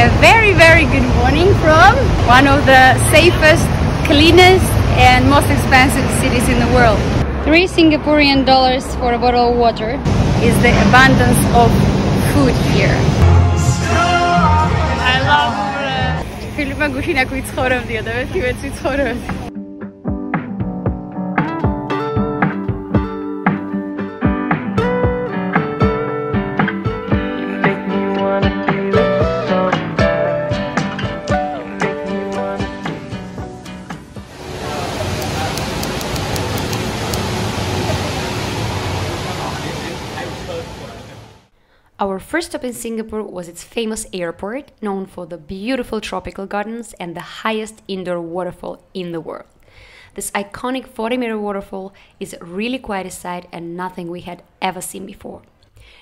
A very, very good morning from one of the safest, cleanest and most expensive cities in the world. 3 Singaporean dollars for a bottle of water is the abundance of food here. I love it. Filipma gushina ku itskhorevdi da verti verti itskhorevdi. Our first stop in Singapore was its famous airport, known for the beautiful tropical gardens and the highest indoor waterfall in the world. This iconic 40-meter waterfall is really quite a sight and nothing we had ever seen before.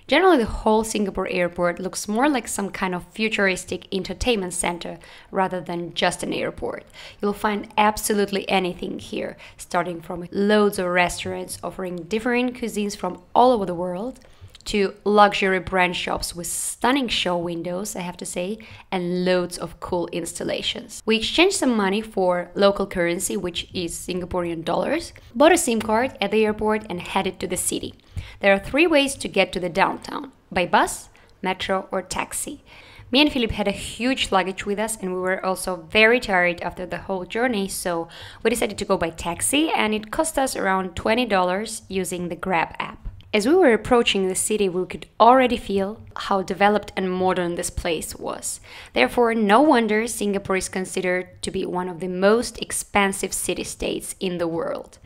Generally, the whole Singapore airport looks more like some kind of futuristic entertainment center rather than just an airport. You'll find absolutely anything here, starting from loads of restaurants offering different cuisines from all over the world, to luxury brand shops with stunning show windows, I have to say, and loads of cool installations. We exchanged some money for local currency, which is Singaporean dollars, bought a SIM card at the airport and headed to the city. There are 3 ways to get to the downtown: by bus, metro or taxi. Me and Philip had a huge luggage with us and we were also very tired after the whole journey, so we decided to go by taxi and it cost us around $20 using the Grab app. As we were approaching the city, we could already feel how developed and modern this place was. Therefore, no wonder Singapore is considered to be one of the most expensive city-states in the world.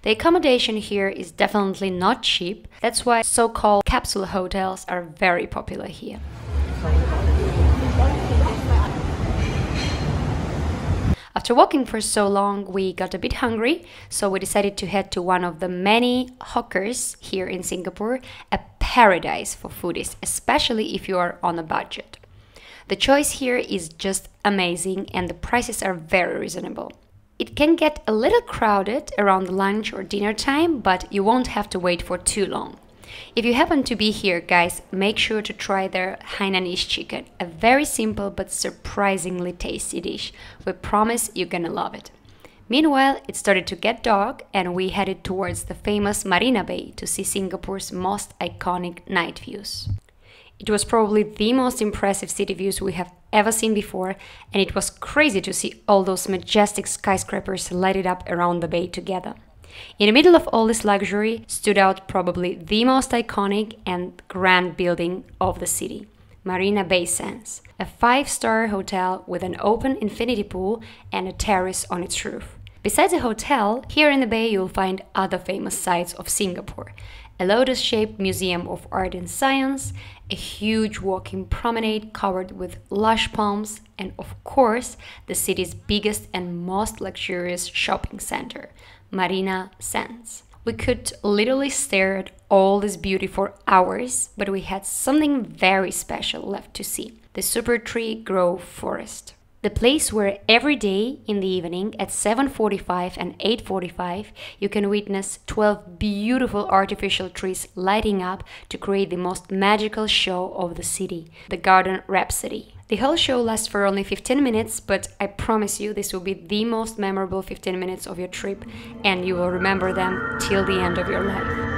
The accommodation here is definitely not cheap. That's why so-called capsule hotels are very popular here. After walking for so long, we got a bit hungry, so we decided to head to one of the many hawkers here in Singapore, a paradise for foodies, especially if you are on a budget. The choice here is just amazing and the prices are very reasonable. It can get a little crowded around lunch or dinner time, but you won't have to wait for too long. If you happen to be here, guys, make sure to try their Hainanese chicken, a very simple but surprisingly tasty dish. We promise you're gonna love it. Meanwhile, it started to get dark and we headed towards the famous Marina Bay to see Singapore's most iconic night views. It was probably the most impressive city views we have ever seen before, and it was crazy to see all those majestic skyscrapers lighted up around the bay together. In the middle of all this luxury stood out probably the most iconic and grand building of the city, Marina Bay Sands, a 5-star hotel with an open infinity pool and a terrace on its roof. Besides the hotel, here in the bay you'll find other famous sites of Singapore: a lotus-shaped museum of art and science, a huge walking promenade covered with lush palms, and of course, the city's biggest and most luxurious shopping center, Marina Sands. We could literally stare at all this beauty for hours, but we had something very special left to see: the Super Tree Grove Forest. The place where every day in the evening at 7:45 and 8:45 you can witness 12 beautiful artificial trees lighting up to create the most magical show of the city, the Garden Rhapsody. The whole show lasts for only 15 minutes, but I promise you this will be the most memorable 15 minutes of your trip and you will remember them till the end of your life.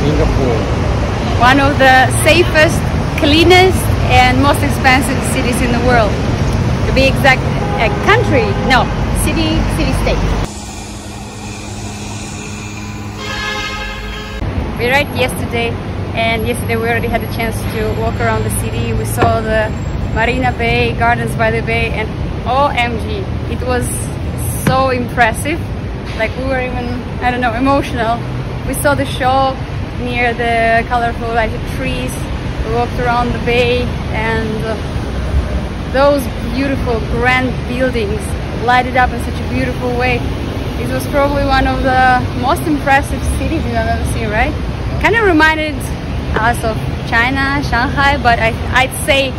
Singapore. One of the safest, cleanest and most expensive cities in the world. To be exact, a country, no, city-state. We arrived yesterday, and yesterday we already had a chance to walk around the city. We saw the Marina Bay, Gardens by the Bay, and OMG, it was so impressive. Like, we were even, I don't know, emotional. We saw the show near the colorful lighted trees. We walked around the bay, and those beautiful grand buildings lighted up in such a beautiful way. It was probably one of the most impressive cities we've ever seen, right? Kind of reminded us of China, Shanghai, but I'd say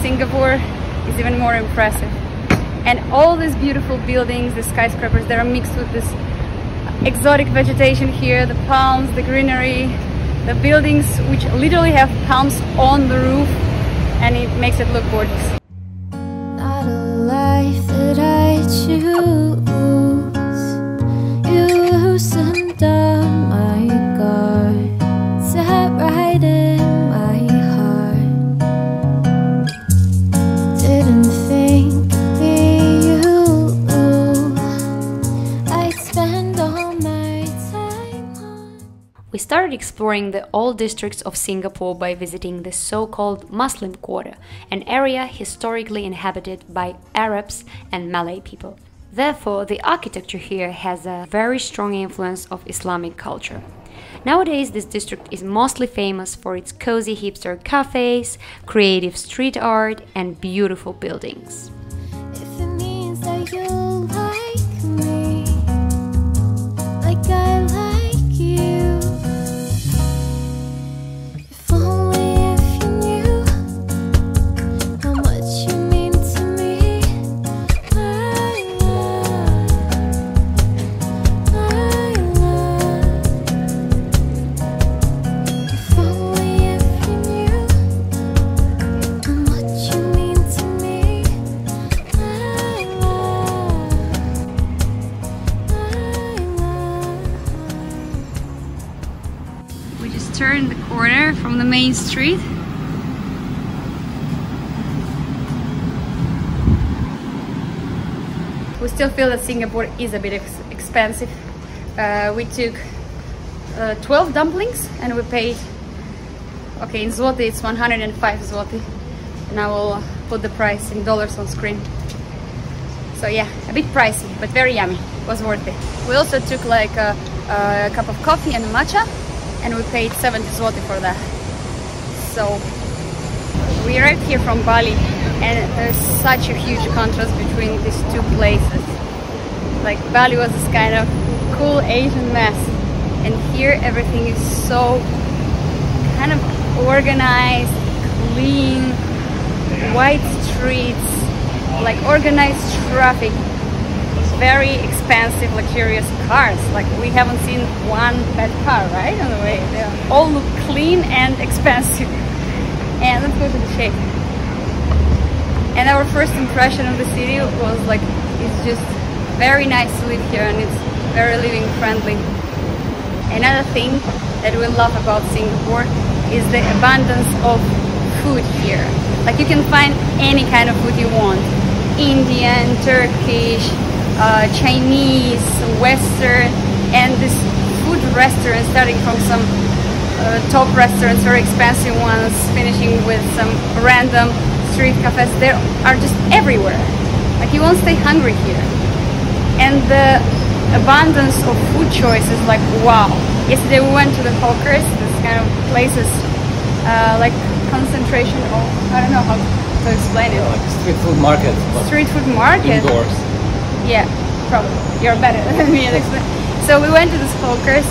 Singapore is even more impressive. And all these beautiful buildings, the skyscrapers, they are mixed with this exotic vegetation here, the palms, the greenery, the buildings which literally have palms on the roof, and it makes it look gorgeous. Not a life that I choose. You loosened up my guard, sat right in my heart. Didn't think it'd be you. I'd spend all my time on. We started exploring the old districts of Singapore by visiting the so-called Muslim Quarter, an area historically inhabited by Arabs and Malay people. Therefore, the architecture here has a very strong influence of Islamic culture. Nowadays, this district is mostly famous for its cozy hipster cafes, creative street art, and beautiful buildings. If it means that you'll like me, like I like you. If only if you knew how much you mean to me. My love. If only if you knew how much you mean to me. My love. We just turned the corner from the main street. We still feel that Singapore is a bit expensive. We took 12 dumplings and we paid, okay, in zloty it's 105 zloty. And I will put the price in dollars on screen. So yeah, a bit pricey, but very yummy. It was worth it. We also took like a cup of coffee and matcha, and we paid 70 zloty for that. So we arrived here from Bali, and there's such a huge contrast between these two places. Like, Bali was this kind of cool Asian mess, and here everything is so kind of organized, clean, white streets, like organized traffic, very expensive, luxurious cars. Like, we haven't seen one bad car, right, on the way. They all look clean and expensive. And let's go to the shade. And our first impression of the city was like, it's just very nice to live here, and it's very living friendly. Another thing that we love about Singapore is the abundance of food here. Like, you can find any kind of food you want. Indian, Turkish, Chinese, Western, and this food restaurants, starting from some top restaurants, very expensive ones, finishing with some random street cafes. They are just everywhere. Like, you won't stay hungry here. And the abundance of food choices, like, wow. Yesterday we went to the hawkers, this kind of places, like concentration of, I don't know how to explain it. Like street food market. Street food market. Indoors. Yeah, probably. You're better than me at explaining. So we went to these hawkers,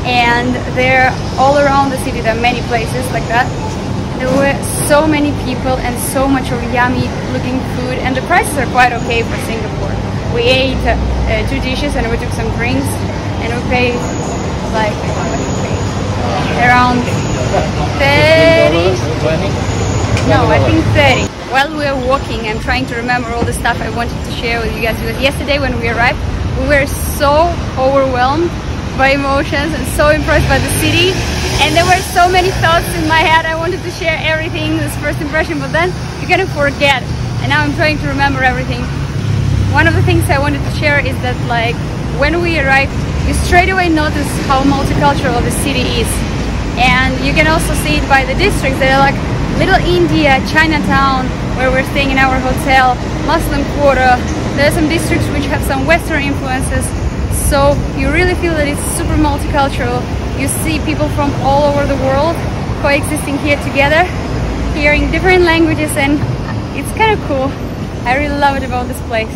and they're all around the city. There are many places like that. There were so many people and so much of yummy looking food, and the prices are quite okay for Singapore. We ate 2 dishes and we took some drinks, and we paid like around 30. No, I think 30. While we were walking, I'm trying to remember all the stuff I wanted to share with you guys, because yesterday when we arrived, we were so overwhelmed by emotions and so impressed by the city And there were so many thoughts in my head. I wanted to share everything, this first impression, but then you kind of forget. And now I'm trying to remember everything. One of the things I wanted to share is that, like, when we arrived, you straight away notice how multicultural the city is. And you can also see it by the districts. They're like Little India, Chinatown, where we're staying in our hotel, Muslim Quarter. There are some districts which have some Western influences. So you really feel that it's super multicultural. You see people from all over the world coexisting here together, hearing different languages, and it's kind of cool. I really love it about this place.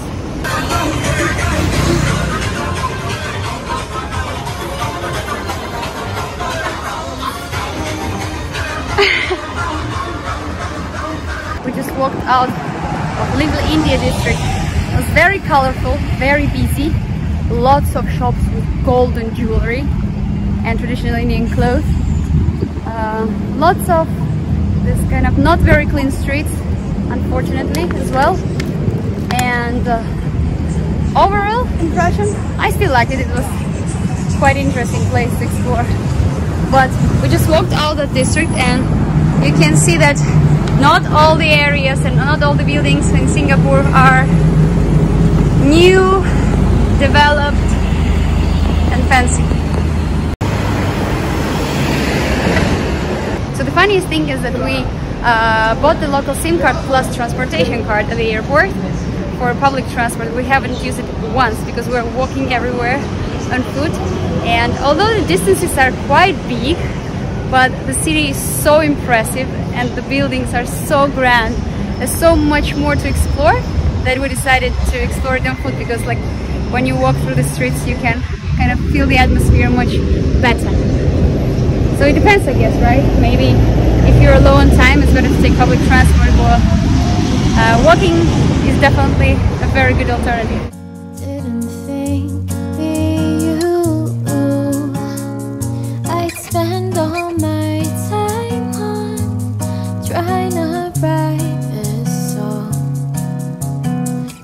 We just walked out of Little India district. It was very colorful, very busy. Lots of shops with golden jewelry and traditional Indian clothes. Lots of this kind of not very clean streets, unfortunately, as well. And overall impression, I still liked it. It was quite interesting place to explore. But we just walked out of the district, and you can see that not all the areas and not all the buildings in Singapore are new, developed and fancy. So the funniest thing is that we bought the local SIM card plus transportation card at the airport for public transport. We haven't used it once because we're walking everywhere on foot, and although the distances are quite big, but the city is so impressive and the buildings are so grand, there's so much more to explore that we decided to explore it on foot, because like when you walk through the streets you can kind of feel the atmosphere much better. So it depends, I guess, right? Maybe if you're low on time it's better to take public transport, but walking is definitely a very good alternative. Didn't think I'd spend all my time on trying to write this song.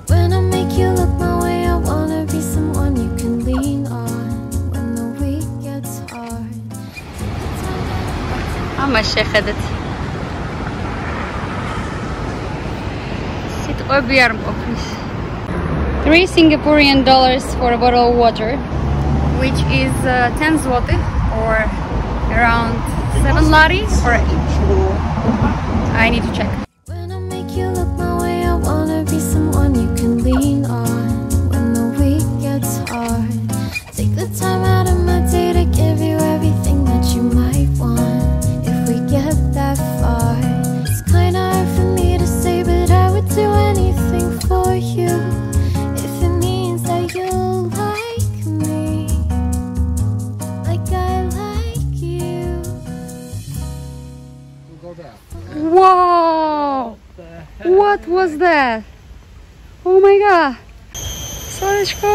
When I make you look my way, I wanna be someone you can lean on when the week gets hard. ماشي خدت sit obiarm office. 3 Singaporean dollars for a bottle of water, which is 10 zloty or around 7 lari, or I need to check. When I make you look my way, I wanna be someone you can lean on when the week gets hard. Take the time out of my day to give you everything that you might want if we get that far. It's kinda hard for me to say, but I would do anything for you if it means that you'll like me like I like you. Wow! What was that? Oh my god! Солнышко!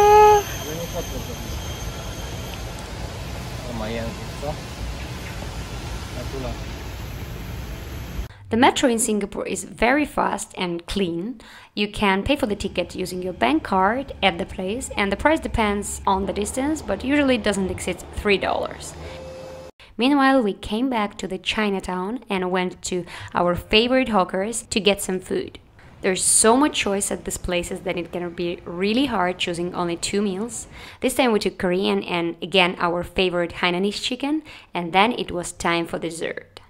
The metro in Singapore is very fast and clean. You can pay for the ticket using your bank card at the place, and the price depends on the distance, but usually it doesn't exceed $3. Meanwhile, we came back to the Chinatown and went to our favorite hawkers to get some food. There's so much choice at these places that it can be really hard choosing only 2 meals. This time we took Korean and again our favorite Hainanese chicken, and then it was time for dessert.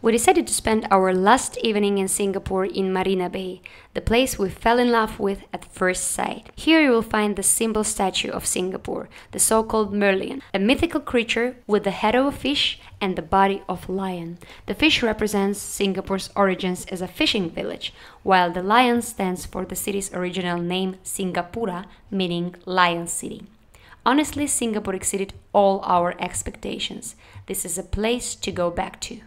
We decided to spend our last evening in Singapore in Marina Bay, the place we fell in love with at first sight. Here you will find the symbol statue of Singapore, the so-called Merlion, a mythical creature with the head of a fish and the body of a lion. The fish represents Singapore's origins as a fishing village, while the lion stands for the city's original name, Singapura, meaning Lion City. Honestly, Singapore exceeded all our expectations. This is a place to go back to.